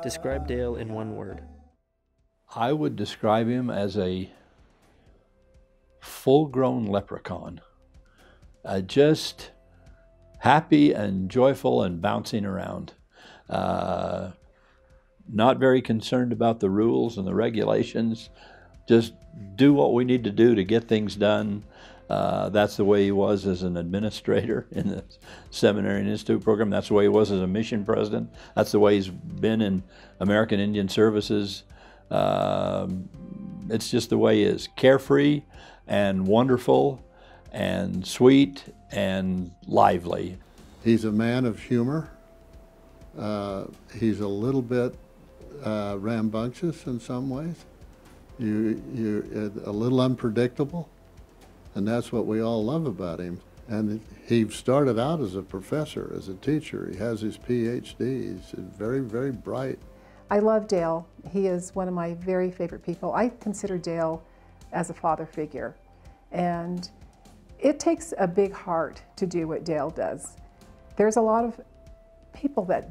Describe Dale in one word. I would describe him as a full-grown leprechaun, just happy and joyful and bouncing around. Not very concerned about the rules and the regulations, just do what we need to do to get things done. That's the way he was as an administrator in the Seminary and Institute program. That's the way he was as a mission president. That's the way he's been in American Indian Services. It's just the way he is. Carefree and wonderful and sweet and lively. He's a man of humor. He's a little bit rambunctious in some ways. You're a little unpredictable, and that's what we all love about him. And he started out as a professor, as a teacher. He has his PhD. He's very, very bright. I love Dale. He is one of my very favorite people. I consider Dale as a father figure. And it takes a big heart to do what Dale does. There's a lot of people that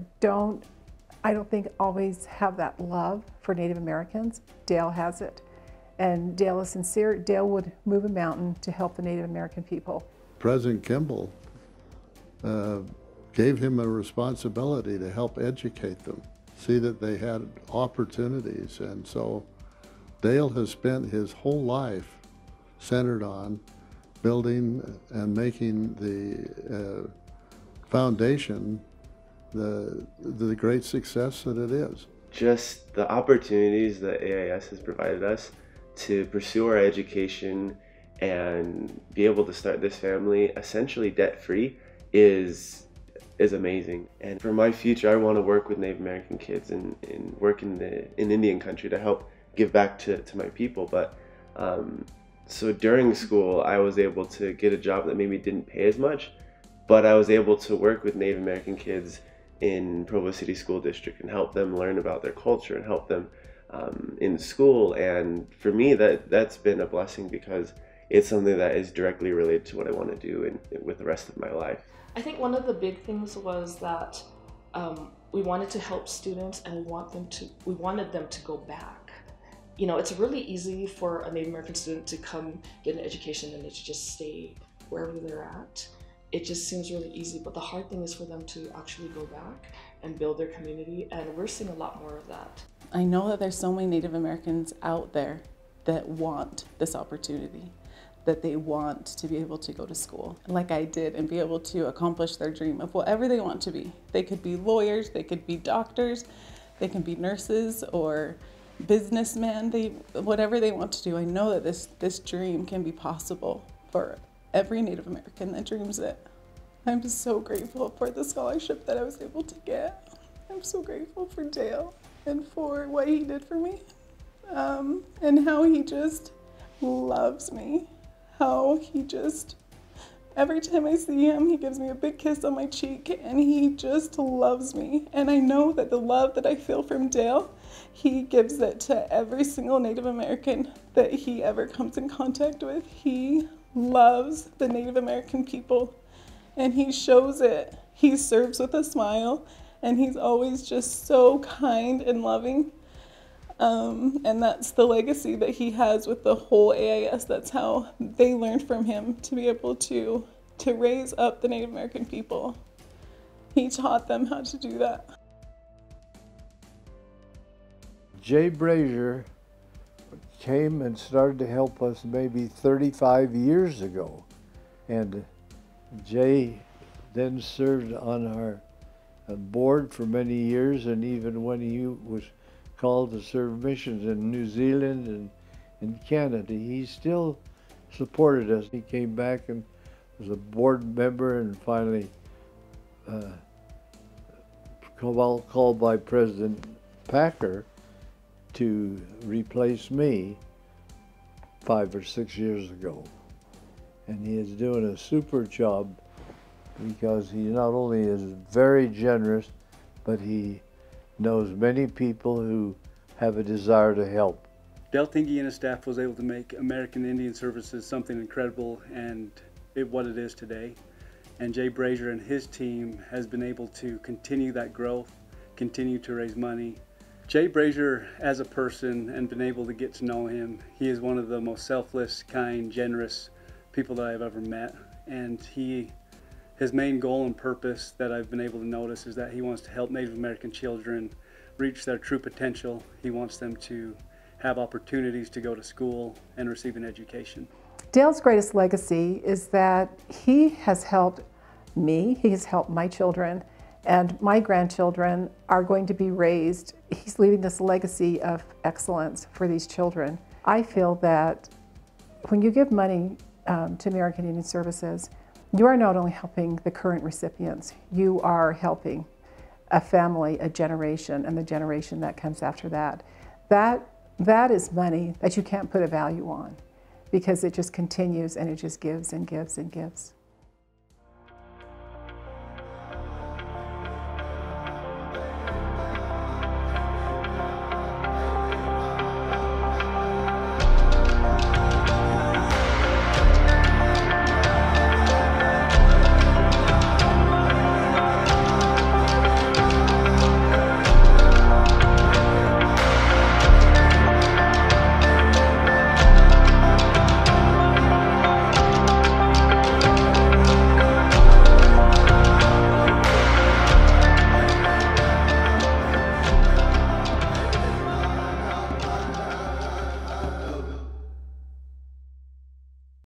I don't think always have that love for Native Americans. Dale has it. And Dale is sincere. Dale would move a mountain to help the Native American people. President Kimball gave him a responsibility to help educate them, see that they had opportunities. And so Dale has spent his whole life centered on building and making the foundation the great success that it is. Just the opportunities that AIS has provided us to pursue our education and be able to start this family essentially debt-free is amazing. And for my future, I want to work with Native American kids and work in Indian country to help give back to my people. But so during school, I was able to get a job that maybe didn't pay as much, but I was able to work with Native American kids in Provo City School District and help them learn about their culture and help them in school. And for me, that's been a blessing because it's something that is directly related to what I want to do with the rest of my life. I think one of the big things was that we wanted to help students and we wanted them to go back. You know, it's really easy for a Native American student to come get an education and to just stay wherever they're at. It just seems really easy, but the hard thing is for them to actually go back and build their community, and we're seeing a lot more of that. I know that there's so many Native Americans out there that want this opportunity, that they want to be able to go to school like I did and be able to accomplish their dream of whatever they want to be. They could be lawyers, they could be doctors, they can be nurses or businessmen, whatever they want to do. I know that this dream can be possible for every Native American that dreams it. I'm so grateful for the scholarship that I was able to get. I'm so grateful for Dale and for what he did for me, and how he just loves me. How he just, every time I see him, he gives me a big kiss on my cheek and he just loves me. And I know that the love that I feel from Dale, he gives it to every single Native American that he ever comes in contact with. He loves the Native American people and he shows it. He serves with a smile and he's always just so kind and loving. And that's the legacy that he has with the whole AIS. That's how they learned from him to be able to raise up the Native American people. He taught them how to do that. Jay Brazier came and started to help us maybe 35 years ago. And Jay then served on our board for many years, and even when he was called to serve missions in New Zealand and in Canada, he still supported us. He came back and was a board member and finally called by President Packer to replace me 5 or 6 years ago. And he is doing a super job because he not only is very generous, but he knows many people who have a desire to help. Dale Tingey and his staff was able to make American Indian Services something incredible, and it what it is today. And Jay Brazier and his team has been able to continue that growth, continue to raise money. Jay Brazier as a person, and been able to get to know him, he is one of the most selfless, kind, generous people that I've ever met. And his main goal and purpose that I've been able to notice is that he wants to help Native American children reach their true potential. He wants them to have opportunities to go to school and receive an education. Dale's greatest legacy is that he has helped me, he has helped my children, and my grandchildren are going to be raised. He's leaving this legacy of excellence for these children. I feel that when you give money to American Indian Services, you are not only helping the current recipients, you are helping a family, a generation, and the generation that comes after that. That is money that you can't put a value on, because it just continues and it just gives and gives and gives.